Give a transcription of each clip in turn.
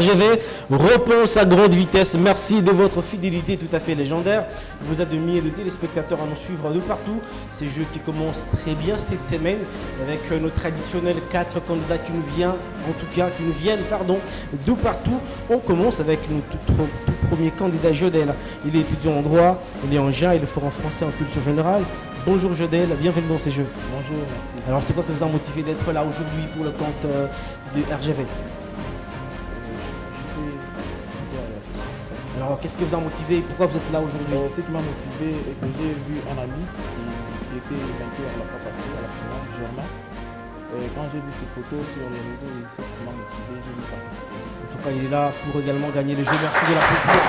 RGV, réponse à grande vitesse. Merci de votre fidélité tout à fait légendaire. Vous êtes de milliers de téléspectateurs à nous suivre de partout. Ces jeux qui commencent très bien cette semaine avec nos traditionnels 4 candidats qui nous viennent, de partout. On commence avec notre tout premier candidat, Jodel. Il est étudiant en droit, il est engin, il est fort en français, en culture générale. Bonjour Jodel, bienvenue dans ces jeux. Bonjour, merci. Alors c'est quoi qui vous a motivé d'être là aujourd'hui pour le compte de RGV? Alors qu'est-ce qui vous a motivé? Pourquoi vous êtes là aujourd'hui? Ce qui m'a motivé est que j'ai vu un ami qui était vainqueur la fois passée à la finale, Germain. Et quand j'ai vu ces photos sur les réseaux, c'est ce qui m'a motivé, j'ai voulu participer. En tout cas, il est là pour également gagner les jeux. Merci de l'applaudir.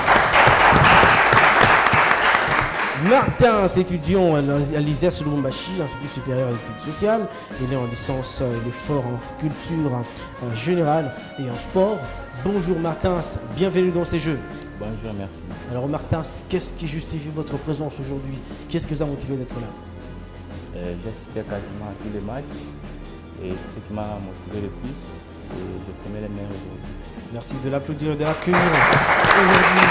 Martin, c'est étudiant à l'ISES Lubumbashi, Institut supérieur à l'études sociales. Il est en licence, il est fort en culture en général et en sport. Bonjour Martin, bienvenue dans ces jeux. Bonjour, merci. Alors Martin, qu'est-ce qui justifie votre présence aujourd'hui? Qu'est-ce qui vous a motivé d'être là? J'assistais quasiment à tous les matchs et ce qui m'a motivé le plus, je prenais les meilleurs aujourd'hui. Merci de l'applaudir et de l'accueillir aujourd'hui.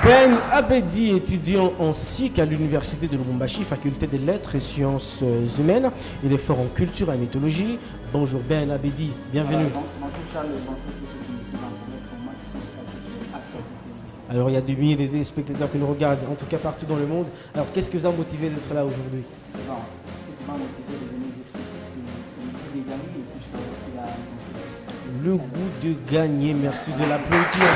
Ben Abedi, étudiant en SIC à l'université de Lubumbashi, faculté des lettres et sciences humaines. Il est fort en culture et mythologie. Bonjour Ben Abedi, bienvenue. Alors il y a des milliers de téléspectateurs qui nous regardent, en tout cas partout dans le monde. Alors qu'est-ce qui vous a motivé d'être là aujourd'hui? Le goût de gagner, merci de l'applaudir.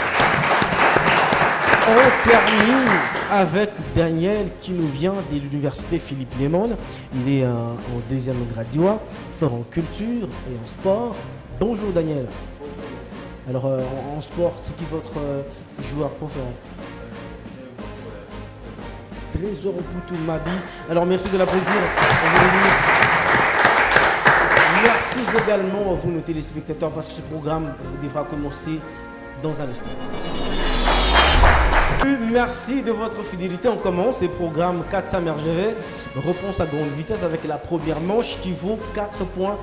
On termine avec Daniel qui nous vient de l'université Philippe Lémon. Il est en deuxième graduat, fort en culture et en sport. Bonjour Daniel. Alors en sport, c'est qui votre joueur préféré? Trésor Poutou Mabi. Alors merci de l'applaudir. Merci également à vous nos téléspectateurs parce que ce programme devra commencer dans un instant. Merci de votre fidélité. On commence le programme 400 RGV. Réponse à grande vitesse avec la première manche qui vaut 4 points.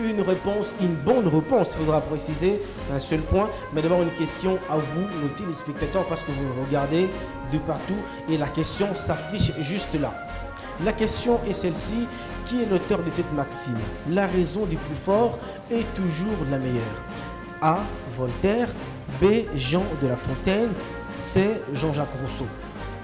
Une réponse, une bonne réponse, il faudra préciser, un seul point. Mais d'abord une question à vous, nos téléspectateurs, parce que vous regardez de partout et la question s'affiche juste là. La question est celle-ci. Qui est l'auteur de cette maxime? La raison du plus fort est toujours la meilleure. A. Voltaire. B. Jean de La Fontaine. C'est Jean-Jacques Rousseau.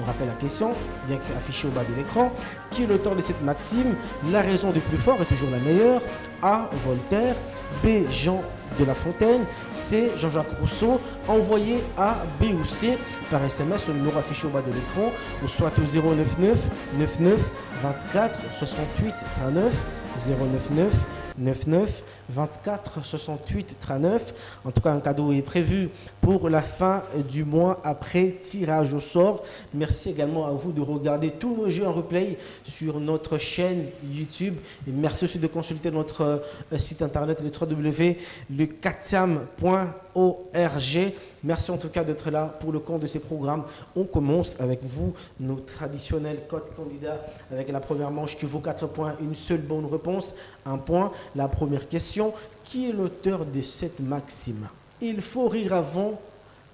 On rappelle la question, bien affichée au bas de l'écran. Qui est l'auteur de cette maxime? La raison du plus fort est toujours la meilleure. A. Voltaire. B. Jean de La Fontaine. C. Jean-Jacques Rousseau. Envoyez A, B ou C par SMS au numéro affiché au bas de l'écran ou soit au 099 99 24 68 39 099 99 24 68 39. En tout cas, un cadeau est prévu pour la fin du mois après tirage au sort. Merci également à vous de regarder tous nos jeux en replay sur notre chaîne YouTube. Et merci aussi de consulter notre site internet le www.le4sam.org. Merci en tout cas d'être là pour le compte de ces programmes. On commence avec vous, nos traditionnels codes candidats, avec la première manche qui vaut 4 points, une seule bonne réponse, 1 point. La première question, qui est l'auteur de cette maxime? Il faut rire avant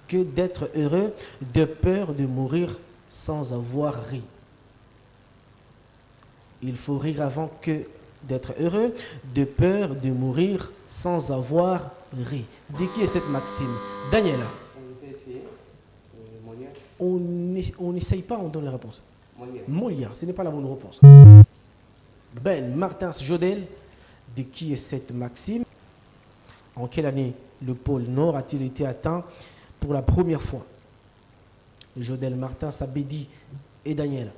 que d'être heureux, de peur de mourir sans avoir ri. Il faut rire avant que d'être heureux, de peur de mourir sans avoir ri. De qui est cette maxime? Daniel. On n'essaye pas, on donne la réponse. Molière, ce n'est pas la bonne réponse. Ben, Martin, Jodel, de qui est cette maxime? En quelle année le pôle Nord a-t-il été atteint pour la première fois? Jodel, Martin, Sabedi et Daniel.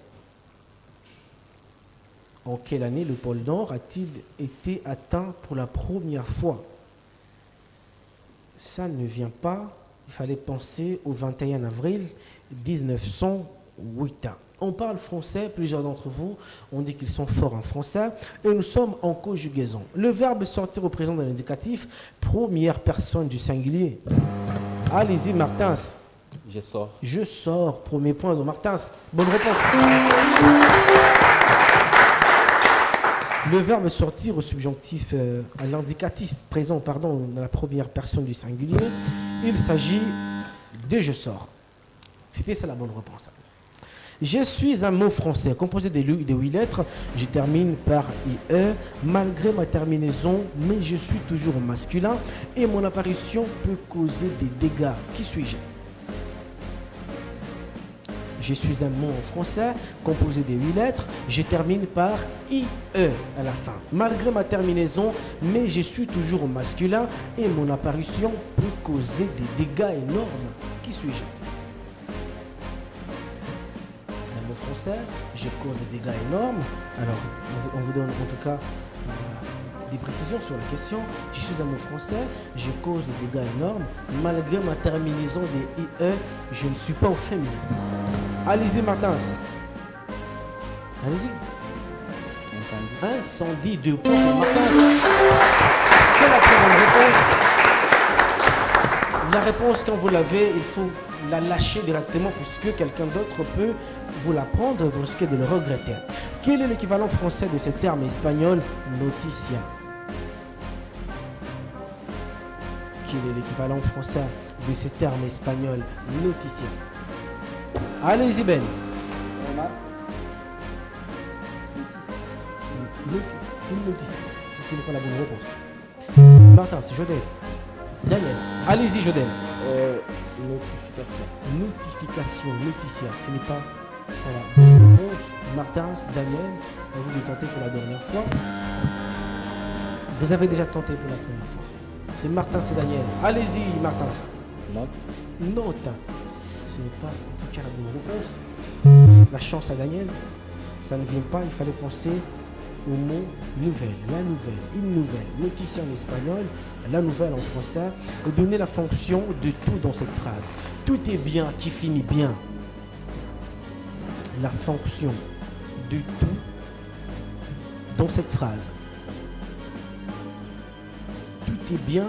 En quelle année le pôle Nord a-t-il été atteint pour la première fois? Ça ne vient pas. Il fallait penser au 21 avril 1908. On parle français, plusieurs d'entre vous ont dit qu'ils sont forts en français, et nous sommes en conjugaison. Le verbe sortir au présent de l'indicatif, première personne du singulier. Allez-y, Martins. Je sors. Je sors, premier point de Martins. Bonne réponse. Le verbe sortir au subjonctif, à l'indicatif présent, pardon, dans la première personne du singulier, il s'agit de je sors. C'était ça la bonne réponse. Je suis un mot français composé de 8 lettres. Je termine par IE malgré ma terminaison, mais je suis toujours masculin et mon apparition peut causer des dégâts. Qui suis-je? Je suis un mot en français composé de 8 lettres. Je termine par IE à la fin. Malgré ma terminaison, mais je suis toujours masculin et mon apparition peut causer des dégâts énormes. Qui suis-je? Un mot français, je cause des dégâts énormes. Alors, on vous donne en tout cas des précisions sur la question. Je suis un mot français, je cause des dégâts énormes. Malgré ma terminaison des IE, je ne suis pas au féminin. Allez-y, Martins. Allez-y. Incendie de points pour Martins. C'est la très bonne réponse. La réponse, quand vous l'avez, il faut la lâcher directement puisque quelqu'un d'autre peut vous la prendre et vous risquez de le regretter. Quel est l'équivalent français de ce terme espagnol noticia? Quel est l'équivalent français de ce terme espagnol noticia? Allez-y, Ben. Une notice. Ce n'est pas la bonne réponse. Martin, c'est Jodel. Daniel. Allez-y, Jodel. Notification. Notification, noticia. Ce n'est pas ça la bonne réponse. Martin, Daniel, à vous de tenter pour la dernière fois. Vous avez déjà tenté pour la première fois. C'est Martin, c'est Daniel. Allez-y, Martin. Note. Note. Ce n'est pas en tout cas la bonne réponse. La chance à Daniel, ça ne vient pas, il fallait penser au mot nouvelle, la nouvelle, une nouvelle, noticia en espagnol, la nouvelle en français, et donner la fonction de tout dans cette phrase. Tout est bien qui finit bien. La fonction de tout dans cette phrase. Tout est bien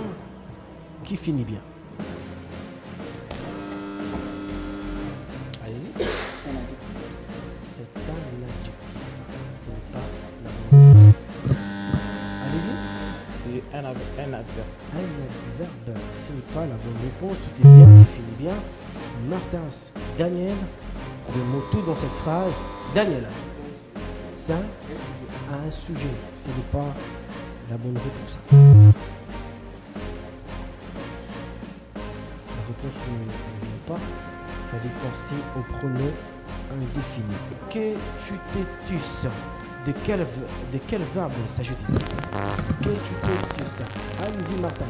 qui finit bien. Allez-y. C'est un adjectif. Ce n'est pas la bonne réponse. Allez-y. C'est un adverbe. Un adverbe. Ce n'est pas la bonne réponse. Tout est bien qui finit bien. Martins. Daniel. Le mot tout dans cette phrase. Daniel. Ça a un sujet. Ce n'est pas la bonne réponse. La réponse ne vient pas. Il fallait penser au pronom indéfini. Que tu t'étus. De quel verbe s'agit-il? Que tu t'étus. Allez-y, Martin.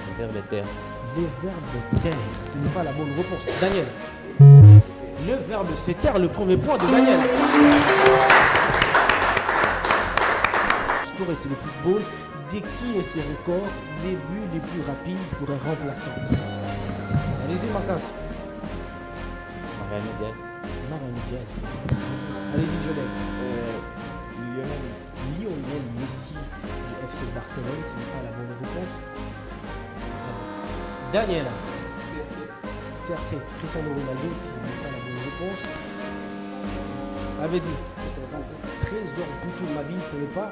Le verbe taire. Le verbe taire. Ce n'est pas la bonne réponse. Daniel. Le verbe se taire. Le premier point de Daniel. Sport et c'est le football. De qui est ses records, les buts les plus rapides pour un remplaçant? Allez-y, Martin. Mariano Diaz. Mariano Diaz. Allez-y, Jodel. Lionel Messi. Lionel Messi du FC Barcelone, ce n'est pas la bonne réponse. Daniel. CR7. Cristiano Ronaldo, ce n'est pas la bonne réponse. Avait dit. Trésor Boutou Mabille, ce n'est pas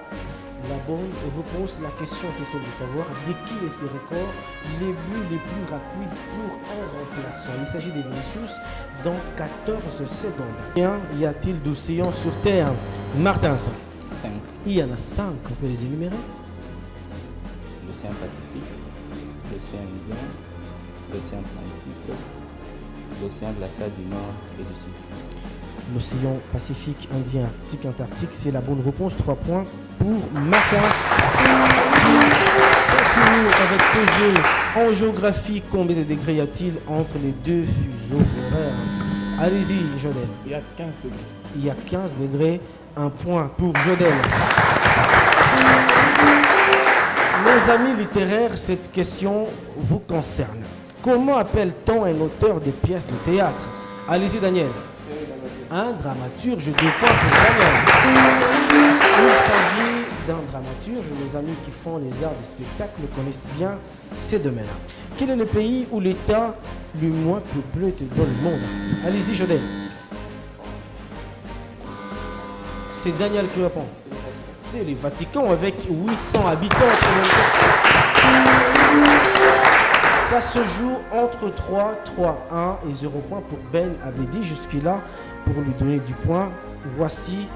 la bonne réponse. La question est celle de savoir de qui est ces records, les buts les plus rapides pour un remplaçant. Il s'agit de Vinicius dans 14 secondes. Combien y a-t-il d'océans sur Terre? Martin. 5. Il y en a 5, on peut les énumérer. L'océan Pacifique, l'océan Indien, l'océan Atlantique, l'océan glacial du Nord et du Sud. L'océan Pacifique, Indien, Arctique, Antarctique, c'est la bonne réponse. 3 points pour Martin. Continue avec ce jeu. En géographie, combien de degrés y a-t-il entre les deux fuseaux horaires? Allez-y, Jodel. Il y a 15 degrés. Il y a 15 degrés. 1 point pour Jodel. Mes amis littéraires, cette question vous concerne. Comment appelle-t-on un auteur de pièces de théâtre? Allez-y, Daniel. Un dramaturge, 2 points pour Daniel. Il s'agit d'un dramaturge. Les amis qui font les arts du spectacle connaissent bien ces domaines-là. Quel est le pays ou l'État le moins peuplé dans le monde? Allez-y, Jodel. C'est Daniel qui répond. C'est le Vatican avec 800 habitants. Ça se joue entre 3, 3-1 et 0 points pour Ben Abedi. Jusque-là, pour lui donner du point, voici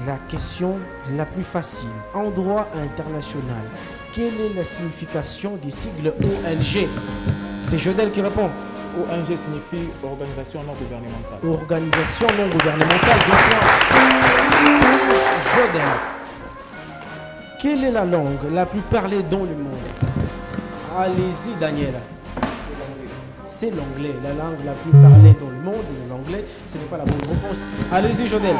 la question la plus facile. En droit international, quelle est la signification des sigles ONG? C'est Jodel qui répond. ONG signifie organisation non gouvernementale. Organisation non gouvernementale. Jodel. Quelle est la langue la plus parlée dans le monde? Allez-y, Daniel. C'est l'anglais. La langue la plus parlée dans le monde, c'est l'anglais. Ce n'est pas la bonne réponse. Allez-y, Jodel.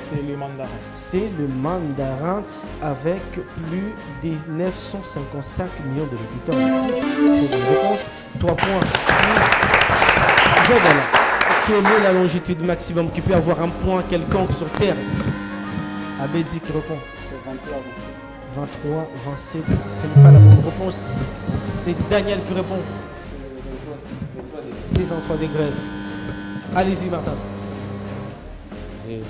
C'est le mandarin. C'est le mandarin avec plus de 955 millions de locuteurs actifs. Très bonne réponse. 3 points. Jodel. Quelle est la longitude maximum qui peut avoir un point quelconque sur Terre? Abedi qui répond. C'est 23, 27, ce n'est pas la bonne réponse. C'est Daniel qui répond. C'est 23 degrés. Allez-y, Martas. J'ai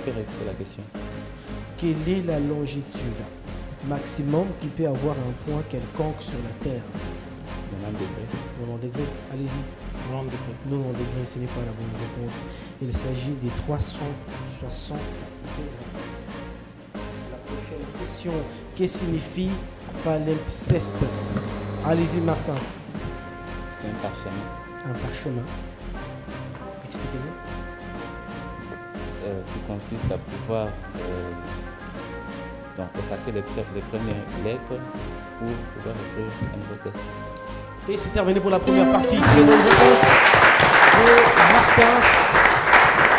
fait répéter la question. Quelle est la longitude maximum qui peut avoir un point quelconque sur la Terre? 90 degrés. 90 degrés. Allez-y. 90 degrés. 90 degrés, ce n'est pas la bonne réponse. Il s'agit des 360 degrés. La prochaine question. Que signifie palimpseste? Allez-y, Martins. C'est un parchemin Un parchemin. Expliquez-nous. qui consiste à pouvoir donc, effacer les premières lettres pour pouvoir écrire un nouveau texte. Et c'est terminé pour la première partie. Très bonne réponse de Martins.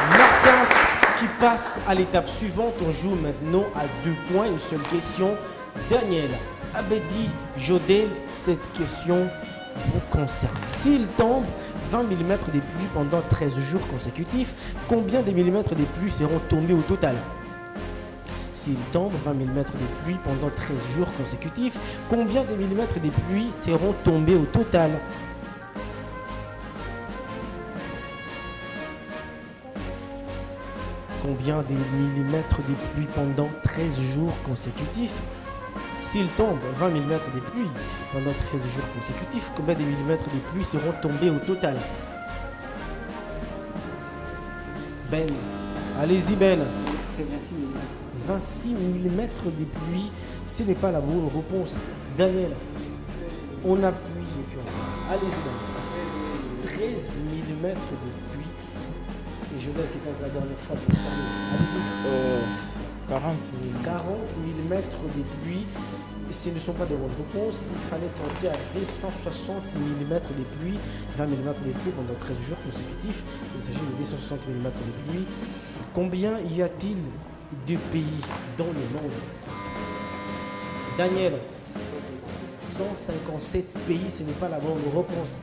Martins qui passe à l'étape suivante. On joue maintenant à 2 points. Une seule question. Daniel, Abedi, Jodel, cette question vous concerne. S'il tombe 20 mm de pluie pendant 13 jours consécutifs, combien de millimètres de pluie seront tombés au total? S'il tombe 20 mm de pluie pendant 13 jours consécutifs, combien de millimètres de pluie seront tombés au total? Combien de millimètres de pluie pendant 13 jours consécutifs? S'il tombe 20 mm de pluie pendant 13 jours consécutifs, combien de millimètres de pluie seront tombés au total? Ben, allez-y Ben. C'est 26 mm. 26 mm de pluie, ce n'est pas la bonne réponse. Daniel, on appuie et puis on... Allez-y Daniel. 13 mm de pluie. Et je vais quitter la dernière fois pour parler. Allez-y. 40 mm de pluie. Et ce ne sont pas de bonnes réponses, il fallait tenter à 260 mm de pluie, 20 mm de pluie pendant 13 jours consécutifs. Il s'agit de 260 mm de pluie. Combien y a-t-il de pays dans le monde? Daniel, 157 pays, ce n'est pas la bonne réponse.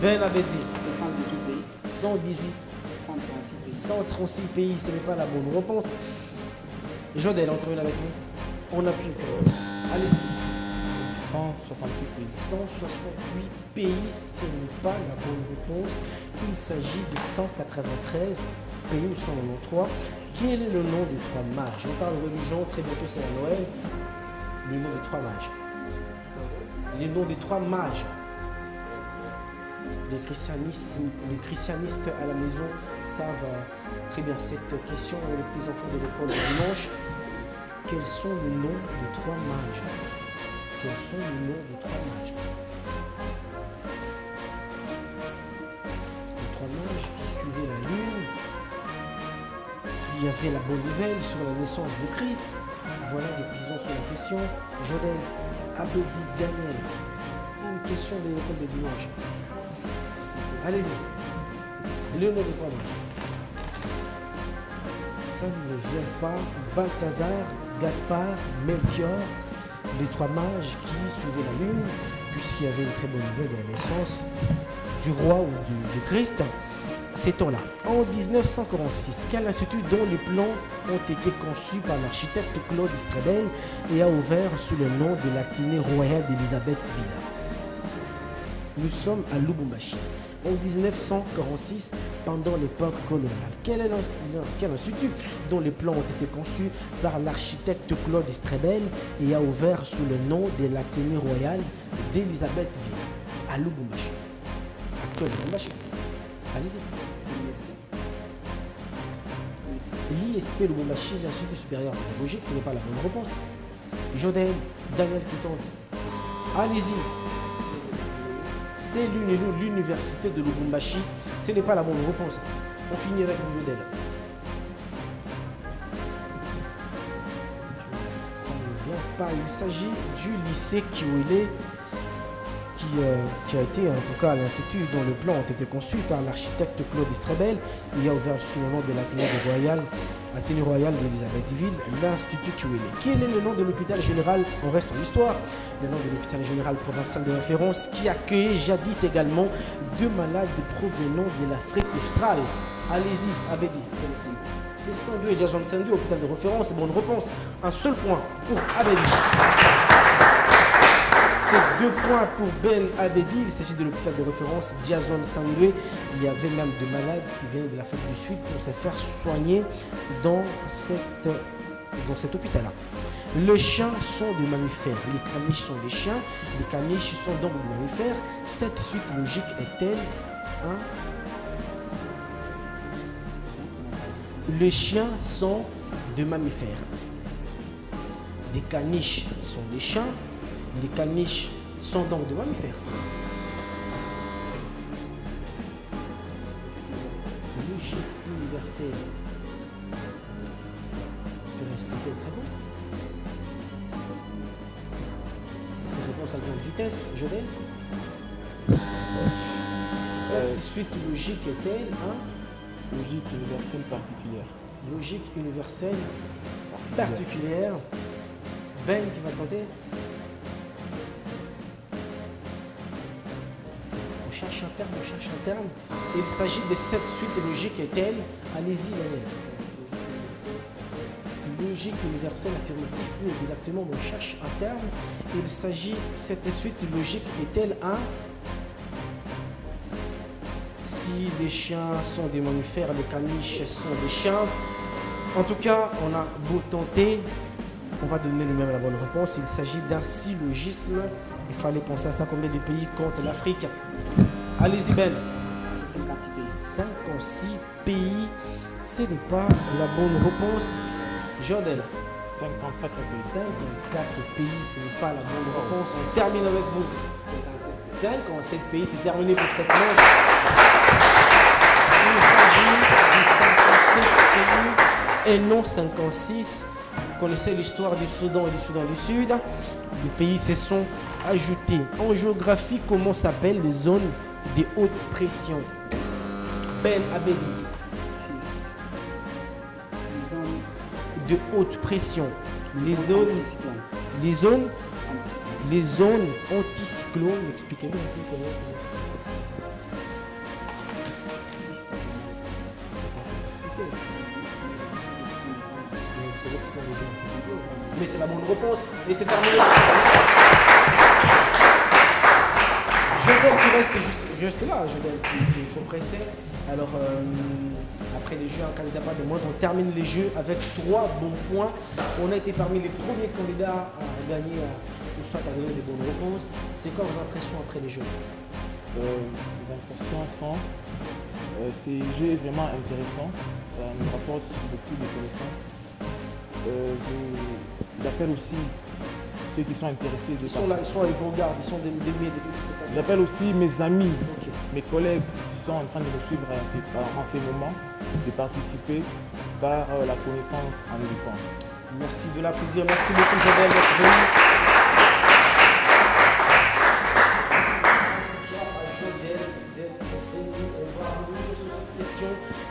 Ben avait dit. C'est 118 pays. 118. 136 pays. 136 pays, ce n'est pas la bonne réponse. Jodel, on termine avec vous. On appuie. Allez-y. 168 pays. 168 pays, ce n'est pas la bonne réponse. Il s'agit de 193 pays ou 193. Quel est le nom des 3 mages? On parle de religion, très bientôt c'est à Noël. Le nom des 3 mages. Les noms des 3 mages. Les christianistes à la maison savent très bien cette question. Les petits enfants de l'école du dimanche. Quels sont les noms des 3 mages? Quels sont les noms des 3 mages? Les 3 mages qui suivaient la lune. Il y avait la bonne nouvelle sur la naissance de Christ. Voilà des prisons sur la question. Jodel, Abedi, Daniel. Une question de l'école de dimanche. Allez-y. Le nom des 3 mages. Ça ne vient pas. Balthazar, Gaspard, Melchior, les 3 mages qui suivaient la lune, puisqu'il y avait une très bonne nouvelle de la naissance du roi ou du Christ. Ces temps-là. En 1946, quel institut dont les plans ont été conçus par l'architecte Claude Strebel et a ouvert sous le nom de l'Athénée royale d'Élisabethville? Nous sommes à Lubumbashi. En 1946, pendant l'époque coloniale. Quel institut dont les plans ont été conçus par l'architecte Claude Strebel et a ouvert sous le nom de l'Athénée royale d'Elisabethville, à Lubumbashi. Actuel Lubumbashi. Allez-y. L'ISP Lubumbashi, l'Institut supérieur pédagogique, ce n'est pas la bonne réponse. Jodel, Daniel qui tente. Allez-y. C'est l'université de Lubumbashi. Ce n'est pas la bonne réponse. On finit avec vous, Jodel. Ça ne vient pas. Il s'agit du lycée Kiwele qui a été, en tout cas, à l'Institut dont les plans ont été conçus par l'architecte Claude Strebel. Il a ouvert sous le nom de l'Athénée royale d'Elisabethville, l'Institut Kiwele. Quel est le nom de l'hôpital général? On reste en histoire. Le nom de l'hôpital général provincial de référence qui accueillait jadis également 2 malades provenant de l'Afrique australe. Allez-y, Abedi. C'est Sandou et Jason Sandou, hôpital de référence. Bonne réponse. Un seul point pour Abedi. C'est 2 points pour Ben Abedi. Il s'agit de l'hôpital de référence Jason Sandoué. Il y avait même des malades qui venaient de l'Afrique du Sud pour se faire soigner dans cet hôpital-là. Les chiens sont des mammifères. Les caniches sont des chiens. Les caniches sont donc des mammifères. Cette suite logique est-elle Les chiens sont des mammifères. Les caniches sont des chiens. Les caniches sont donc des mammifères. Logique universelle. Je vais expliquer très bon. C'est réponse à grande vitesse, Jodel. Cette suite logique est-elle Logique universelle particulière. Logique universelle particulière. Ben qui va tenter. On cherche un terme. Il s'agit de cette suite logique est-elle? Allez-y, Daniel. Logique universelle affirmatif, oui, exactement. On cherche un terme. Il s'agit, cette suite logique est-elle Si les chiens sont des mammifères, les caniches sont des chiens. En tout cas, on a beau tenter, on va donner le même la bonne réponse. Il s'agit d'un syllogisme. Il fallait penser à ça. Combien de pays compte l'Afrique? Allez-y, Ben. 56 pays. Ce n'est pas la bonne réponse. Jodel. 54 pays. 54 pays, ce n'est pas la bonne réponse. On termine avec vous. 57 pays, c'est terminé pour cette manche. Il s'agit de 57 pays et non 56. Vous connaissez l'histoire du Soudan et du Soudan du Sud. Les pays se sont ajoutés. En géographie, comment s'appellent les zones de haute pression? Ben Abedi. De haute pression. Les zones anticyclones. Expliquez-nous un peu comment. Vous savez que ce sont les zones anticyclones. Mais c'est la bonne réponse. Et c'est terminé. Jodel qui reste juste là. Jodel qui est trop pressé. Alors, après les jeux, un candidat pas de moindre, on termine les jeux avec 3 bons points. On a été parmi les premiers candidats à gagner, ou soit à donner des bonnes réponses. C'est quoi vos impressions après les jeux? Les impressions sont, ces jeux est vraiment intéressant. Ça me rapporte beaucoup de connaissances. J'appelle aussi ceux qui sont intéressés. Ils sont là, ils vous regardent, ils sont des J'appelle aussi mes amis, mes collègues qui sont en train de me suivre en ces moments, de participer par la connaissance en éduquant. Merci de l'applaudir. Merci beaucoup, Jodel, d'être venu.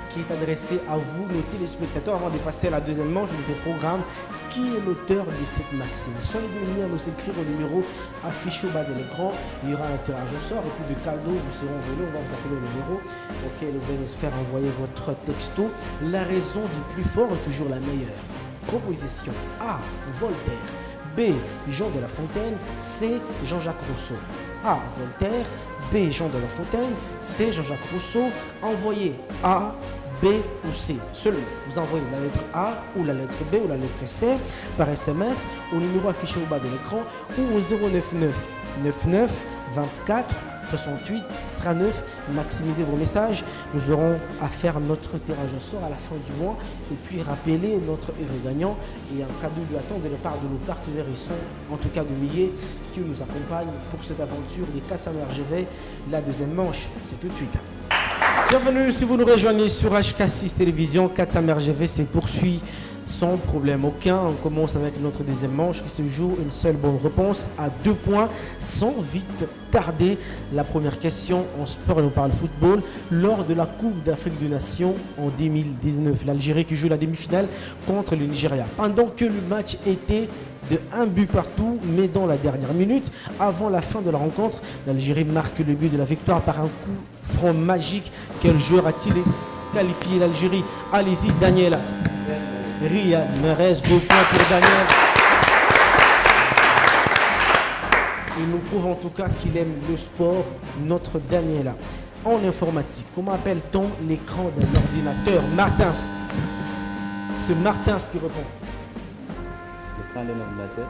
Qui est adressé à vous, nos téléspectateurs, avant de passer à la deuxième manche de ce programme. Qui est l'auteur de cette maxime? Soyez de venir nous écrire au numéro affiché au bas de l'écran. Il y aura un tirage au sort et puis de cadeaux vous seront venus. On va vous appeler au numéro auquel vous allez nous faire envoyer votre texto. La raison du plus fort est toujours la meilleure. Proposition A, Voltaire. B, Jean de La Fontaine. C, Jean-Jacques Rousseau. A. Voltaire, B. Jean de La Fontaine, C. Jean-Jacques Rousseau. Envoyez A, B ou C. Seulement, vous envoyez la lettre A ou la lettre B ou la lettre C par SMS au numéro affiché au bas de l'écran ou au 099 99 24 68 39. Maximisez vos messages. Nous aurons à faire notre tirage au sort à la fin du mois et puis rappeler notre héros gagnant et un cadeau lui attend de la part de nos partenaires. Ils sont en tout cas de milliers qui nous accompagnent pour cette aventure des 400 RGV. La deuxième manche, c'est tout de suite. Bienvenue si vous nous rejoignez sur HK6 Télévision. 400 RGV se poursuit sans problème aucun. On commence avec notre deuxième manche qui se joue une seule bonne réponse à 2 points sans vite tarder. La première question en sport et on parle football. Lors de la Coupe d'Afrique des Nations en 2019, l'Algérie qui joue la demi-finale contre le Nigeria. Pendant que le match était de 1 but partout, mais dans la dernière minute, avant la fin de la rencontre, l'Algérie marque le but de la victoire par un coup franc magique. Quel joueur a-t-il qualifié l'Algérie? Allez-y, Daniel. Riyad Mahrez, 2 points pour Daniel. Il nous prouve en tout cas qu'il aime le sport, notre Daniela. En informatique, comment appelle-t-on l'écran d'un ordinateur? Martins. C'est Martins qui répond. L'écran d'un ordinateur.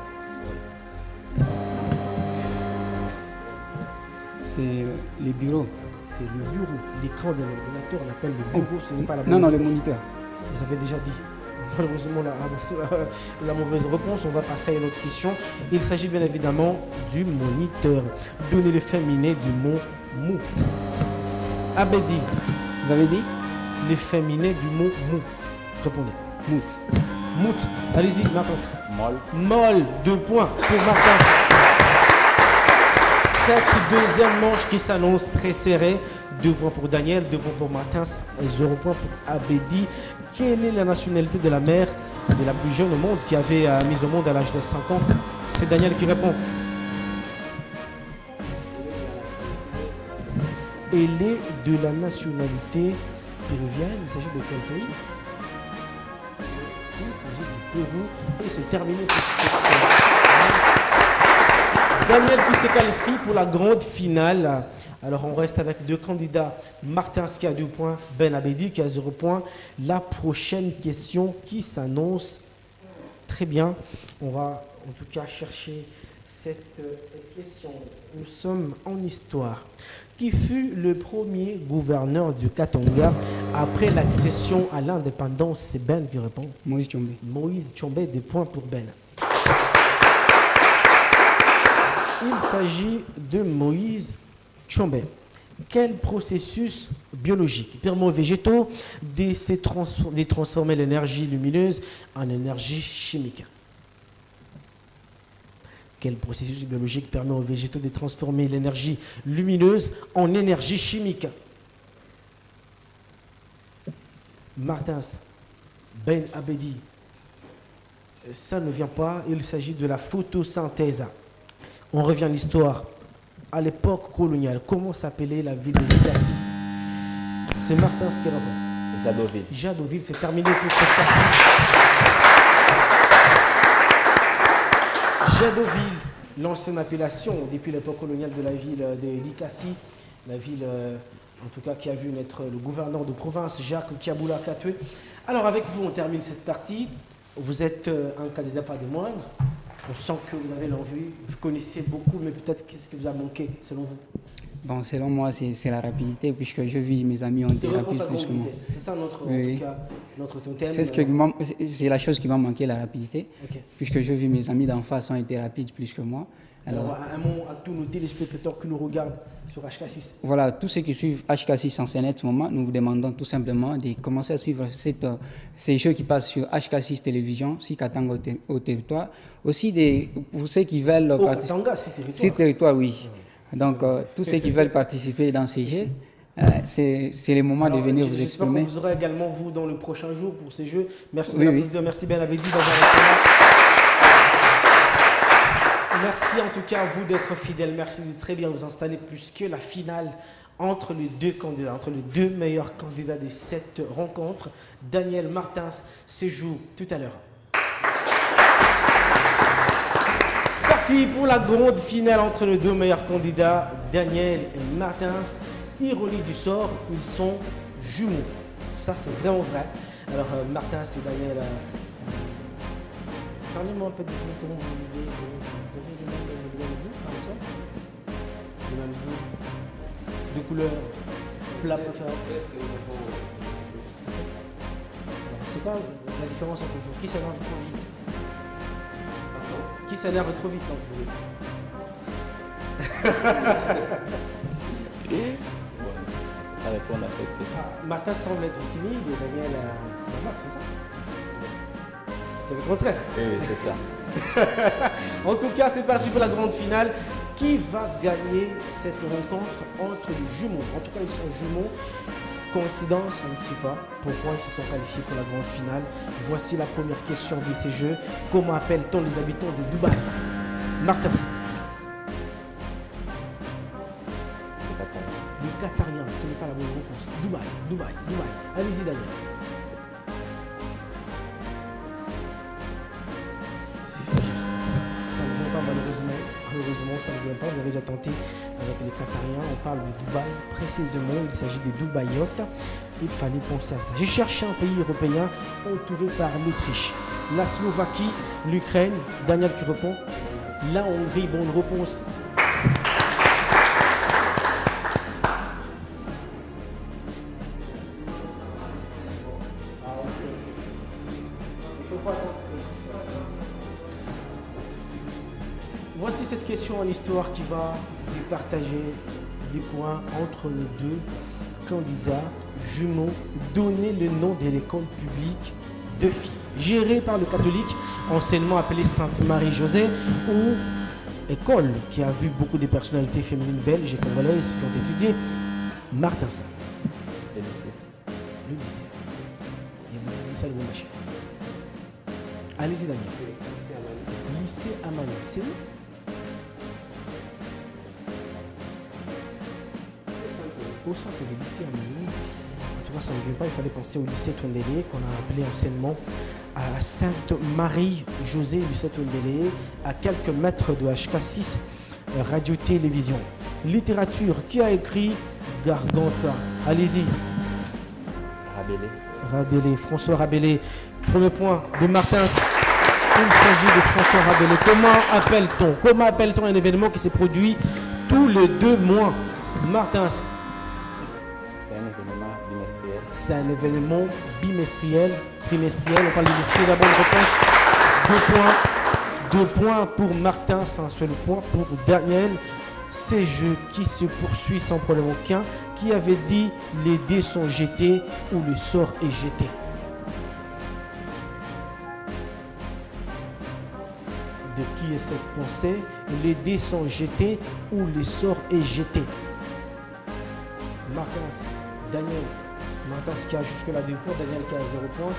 C'est les bureaux. C'est le bureau. L'écran d'un ordinateur, on appelle le bureau, ce n'est pas la Non, le moniteur. Vous avez déjà dit. Malheureusement, la mauvaise réponse. On va passer à une autre question. Il s'agit bien évidemment du moniteur. Donnez le féminin du mot mou. Abedi. Vous avez dit? Le féminin du mot mou. Répondez. Mout. Mout. Allez-y, Martins. Molle. Molle. 2 points pour Martins. Cette deuxième manche qui s'annonce très serrée. 2 points pour Daniel, 2 points pour Martins et 0 points pour Abedi. Quelle est la nationalité de la mère de la plus jeune au monde qui avait mis au monde à l'âge de 5 ans? C'est Daniel qui répond. Elle est de la nationalité péruvienne. Il s'agit de quel pays? Il s'agit du Pérou. Et c'est terminé pour cette manche. Daniel qui se qualifie pour la grande finale. Alors on reste avec 2 candidats, Martins qui a 2 points, Ben Abedi qui a 0 points. La prochaine question qui s'annonce très bien. On va en tout cas chercher cette question. Nous sommes en histoire. Qui fut le premier gouverneur du Katanga après l'accession à l'indépendance? C'est Ben qui répond. Moïse Tchombe. Moïse Tchombe, 2 points pour Ben. Il s'agit de Moïse Tchombe. Quel processus biologique permet aux végétaux de transformer l'énergie lumineuse en énergie chimique? Quel processus biologique permet aux végétaux de transformer l'énergie lumineuse en énergie chimique? Martins, Ben Abedi. Ça ne vient pas, il s'agit de la photosynthèse. On revient à l'histoire. À l'époque coloniale, comment s'appelait la ville de Likasi? C'est Martins qui répond. Jadoville. Jadoville, c'est terminé pour cette partie. Jadoville, l'ancienne appellation depuis l'époque coloniale de la ville de Likasi, la ville en tout cas qui a vu naître le gouverneur de province, Jacques Kiaboula Katwe. Alors avec vous, on termine cette partie. Vous êtes un candidat pas des moindres. On sent que vous avez l'envie, vous connaissez beaucoup, mais peut-être qu'est-ce qui vous a manqué selon vous? Bon, selon moi, c'est la rapidité, puisque je vis mes amis ont été rapides plus que moi. C'est ça notre, oui. en tout cas, notre totem. C'est la chose qui m'a manqué, la rapidité, Okay. puisque je vis mes amis d'en face ont été rapides plus que moi. Alors, un mot à tous nos téléspectateurs qui nous regardent sur HK6. Voilà, tous ceux qui suivent HK6 en ce moment, nous vous demandons tout simplement de commencer à suivre ces jeux qui passent sur HK6 Télévision, si Katanga au territoire. Aussi, pour ceux qui veulent participer. Katanga, c'est territoire. C'est territoire, oui. Donc, tous ceux qui veulent participer dans ces jeux, c'est le moment de venir vous exprimer. J'espère que vous aurez également, vous, dans le prochain jour pour ces jeux. Merci oui, de dire merci Ben Abedi d'avoir été là. Merci en tout cas à vous d'être fidèles. Merci de très bien vous installer puisque la finale entre les 2 candidats, entre les 2 meilleurs candidats de cette rencontre, Daniel Martins, se joue tout à l'heure. parti pour la grande finale entre les deux meilleurs candidats, Daniel et Martins. Ironie du sort, ils sont jumeaux. Ça, c'est vraiment vrai. Alors, Martins et Daniel, parlez-moi un peu de vous, comment vous vivez. Vous avez le même goût, par exemple? Le même goût de couleur, plat préféré. C'est quoi la différence entre vous? Qui s'énerve trop vite? Qui s'énerve trop vite entre vous? À répondre à cette question. Martin semble être timide et Daniel bavard, c'est ça? C'est le contraire. Oui, c'est ça. En tout cas, c'est parti pour la grande finale. Qui va gagner cette rencontre entre les jumeaux? En tout cas, ils sont jumeaux. Coïncidence, on ne sait pas pourquoi ils se sont qualifiés pour la grande finale. Voici la première question de ces jeux. Comment appelle-t-on les habitants de Dubaï? Martins. Le Qatarien, ce n'est pas la bonne réponse. Dubaï. Allez-y, Daniel. Ça ne vient pas malheureusement. Malheureusement, ça ne vient pas. J'avais déjà tenté avec les Qatariens. On parle de Dubaï précisément. Il s'agit des Dubaïotes. Il fallait penser à ça. J'ai cherché un pays européen entouré par l'Autriche, la Slovaquie, l'Ukraine. Daniel qui répond. La Hongrie, bonne réponse. Voici cette question en histoire qui va départager les points entre les deux candidats jumeaux. Donnez le nom de l'école publique de filles gérée par le catholique, anciennement appelée Sainte-Marie-Josée, ou école qui a vu beaucoup de personnalités féminines belges et congolaises qui ont étudié. Martins. Le lycée. Le lycée. Et le lycée Lubumbashi. Allez-y, Daniel. Lycée Amani. C'est où? Au centre du lycée Amani. En tout cas, ça ne vient pas. Il fallait penser au lycée Tondélé, qu'on a appelé anciennement à Sainte-Marie-Josée, lycée Tondélé, à quelques mètres de HK6, radio-télévision. Littérature, qui a écrit Garganta? Allez-y. Rabelais, François Rabelais. Premier point de Martins. Il s'agit de François Rabelais. Comment appelle-t-on un événement qui se produit tous les 2 mois? Martins. C'est un événement bimestriel. C'est un événement bimestriel, trimestriel. On parle de bimestriel. La bonne réponse. 2 points pour Martins, un seul point pour Daniel. Ces jeux qui se poursuivent sans problème aucun. Qui avait dit les dés sont jetés ou le sort est jeté? De qui est cette pensée? Les dés sont jetés ou le sort est jeté? Martins, Daniel. Martins qui a jusque-là 2 points, Daniel qui a 0 points.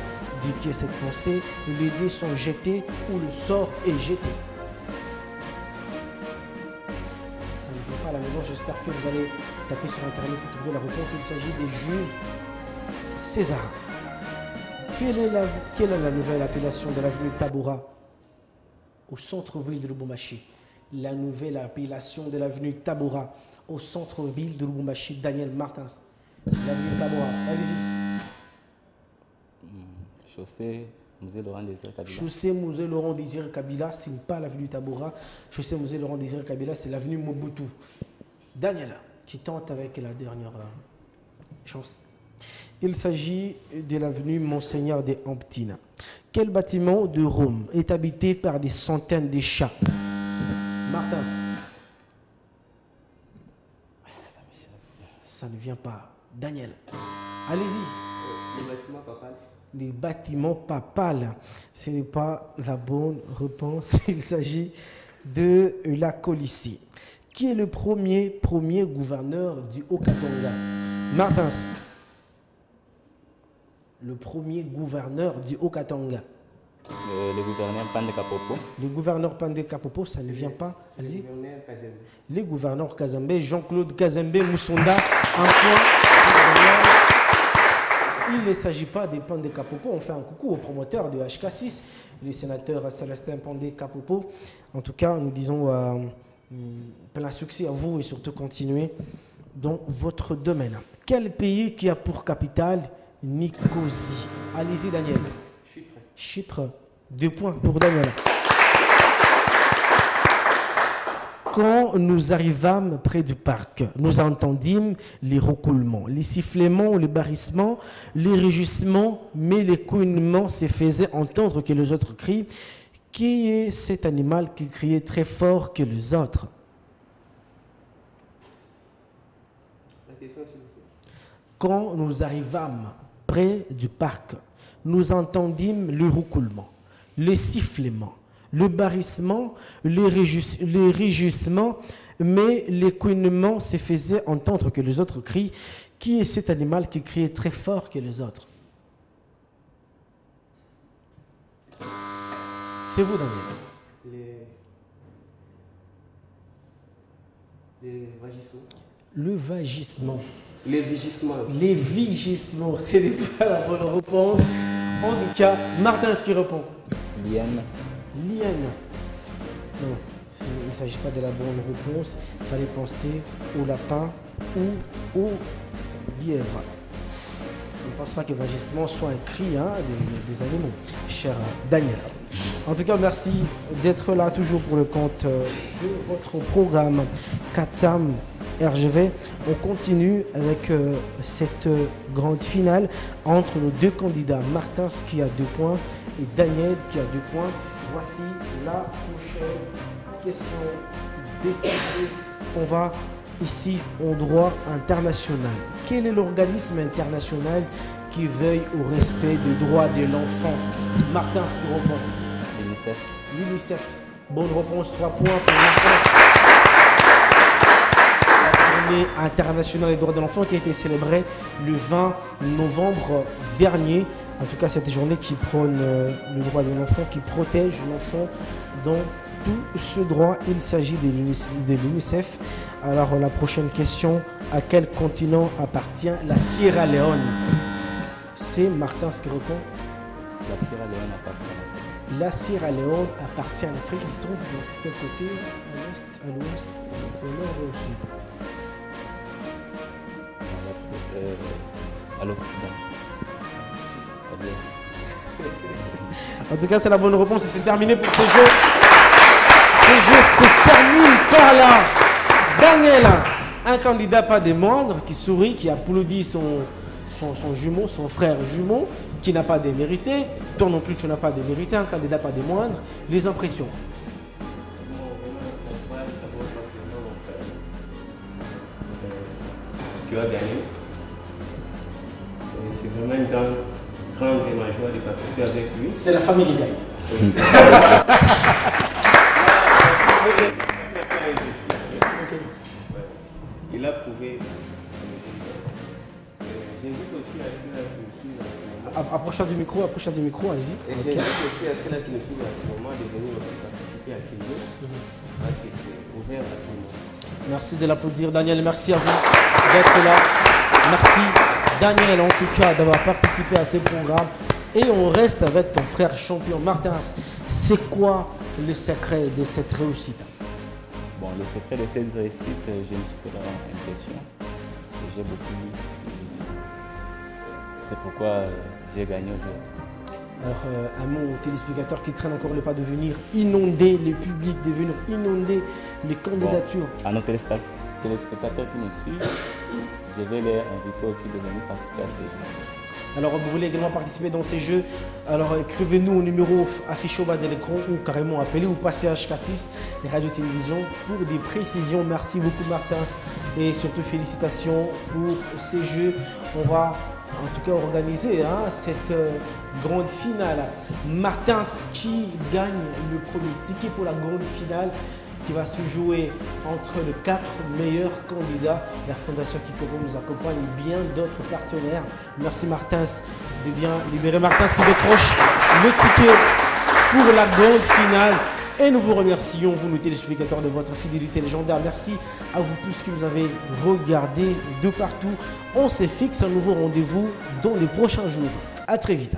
De qui est cette pensée? Les dés sont jetés ou le sort est jeté? Ça ne vient pas à la maison, j'espère que vous allez taper sur internet pour trouver la réponse. Il s'agit des Jules César. Quelle est la nouvelle appellation de l'avenue Tabora au centre-ville de Lubumbashi? La nouvelle appellation de l'avenue Tabora au centre-ville de Lubumbashi. Daniel Martins. L'avenue Tabora. Allez-y. Chaussée Musée Laurent Désiré Kabila. Chaussée Musée Laurent Désiré Kabila, ce n'est pas l'avenue Tabora. Chaussée Musée Laurent Désiré Kabila, c'est l'avenue Mobutu. Daniel, qui tente avec la dernière chance. Il s'agit de l'avenue Monseigneur des Amptines. Quel bâtiment de Rome est habité par des centaines de chats? Martins. Ça ne vient pas. Daniel. Allez-y. Les bâtiments papales. Les bâtiments papales. Ce n'est pas la bonne réponse. Il s'agit de la Colisée. Qui est le premier gouverneur du Haut-Katanga? Martins. Le premier gouverneur du Haut-Katanga. Le gouverneur Pandé Kapopo. Le gouverneur Pandé Kapopo, ça ne vient pas. Allez-y. Le gouverneur Kazembe, Jean-Claude Kazembe Moussonda. Un point. il ne s'agit pas des Pandé Kapopo. On fait un coucou au promoteur de HK6, le sénateur Célestin Pandé Kapopo. En tout cas, nous disons plein succès à vous et surtout continuez dans votre domaine. Quel pays qui a pour capitale Nicosie? Allez-y, Daniel. Chypre. Chypre. 2 points pour Daniel. Quand nous arrivâmes près du parc, nous entendîmes les roucoulements, les sifflements, les barrissements, les rugissements, mais les couinements se faisaient entendre que les autres crient. Qui est cet animal qui criait très fort que les autres? Quand nous arrivâmes près du parc, nous entendîmes le roucoulement, le sifflement, le barrissement, les rugissements, mais les couinements se faisaient entendre que les autres crient. Qui est cet animal qui criait très fort que les autres? C'est vous, Daniel. Les vagissements. Le vagissement. Les vigissements. Les vigissements, ce n'est pas la bonne réponse. En tout cas, Martin, ce qui répond. Liane. Liane. Non, il ne s'agit pas de la bonne réponse. Il fallait penser au lapin ou au lièvre. Je ne pense pas que vagissement soit un cri des animaux, cher Daniel. En tout cas, merci d'être là toujours pour le compte de votre programme Katsam RGV. On continue avec cette grande finale entre nos 2 candidats, Martins qui a 2 points et Daniel qui a 2 points. Voici la prochaine question décidée. On va ici au droit international. Quel est l'organisme international qui veille au respect des droits de l'enfant? Martin, c'est le répond. L'UNICEF. L'UNICEF. Bonne réponse, 3 points pour Martin. La journée internationale des droits de l'enfant qui a été célébrée le 20 novembre dernier. En tout cas, cette journée qui prône le droit de l'enfant, qui protège l'enfant dans tout ce droit. Il s'agit de l'UNICEF. Alors, la prochaine question, à quel continent appartient la Sierra Leone? C'est Martin qui répond. La Sierra Leone appartient à l'Afrique. La Sierra Leone appartient à l'Afrique. Il se trouve de quel côté? À l'ouest, à l'ouest, au nord ou au sud? À l'Occident. En tout cas, c'est la bonne réponse et c'est terminé pour ce jeu. Ce jeu se termine par là. Daniel, un candidat pas des moindres, qui sourit, qui applaudit son jumeau, son frère jumeau, qui n'a pas démérité. Toi non plus, tu n'as pas démérité. Un candidat pas des moindres. Les impressions. Tu as gagné. C'est vraiment une grande et ma joie de participer avec lui. C'est la famille qui gagne. Oui. Il a prouvé. J'invite aussi à ceux-là qui nous suivent. Approchant du micro, allez-y. Et j'invite aussi à ceux-là qui nous suivent à ce moment de venir aussi participer à ces jeux. Parce que c'est ouvert à tout le monde. Merci de l'applaudir, Daniel. Merci à vous d'être là. Merci, Daniel, en tout cas, d'avoir participé à ces programmes. Et on reste avec ton frère champion Martins. C'est quoi le secret de cette réussite? Bon, le secret de cette réussite, j'ai une super impression. J'ai beaucoup lu. C'est pourquoi j'ai gagné aujourd'hui. Alors, un mot aux téléspectateurs qui traînent encore le pas de venir inonder le public, de venir inonder les candidatures. Bon, à nos téléspectateurs qui nous suivent, je vais les inviter aussi de venir participer à ces jeux. Alors, vous voulez également participer dans ces jeux? Alors, écrivez-nous au numéro affiché au bas de l'écran ou carrément appelez ou passez à HK6, les radios-télévisions, pour des précisions. Merci beaucoup, Martins. Et surtout, félicitations pour ces jeux. On va en tout cas organiser cette grande finale. Martins qui gagne le premier ticket pour la grande finale qui va se jouer entre les 4 meilleurs candidats. La Fondation Kikoko nous accompagne, bien d'autres partenaires. Merci Martins de bien libérer. Martins qui décroche le ticket pour la grande finale. Et nous vous remercions, vous, nos téléspectateurs, de votre fidélité légendaire. Merci à vous tous qui nous avez regardés de partout. On se fixe un nouveau rendez-vous dans les prochains jours. À très vite.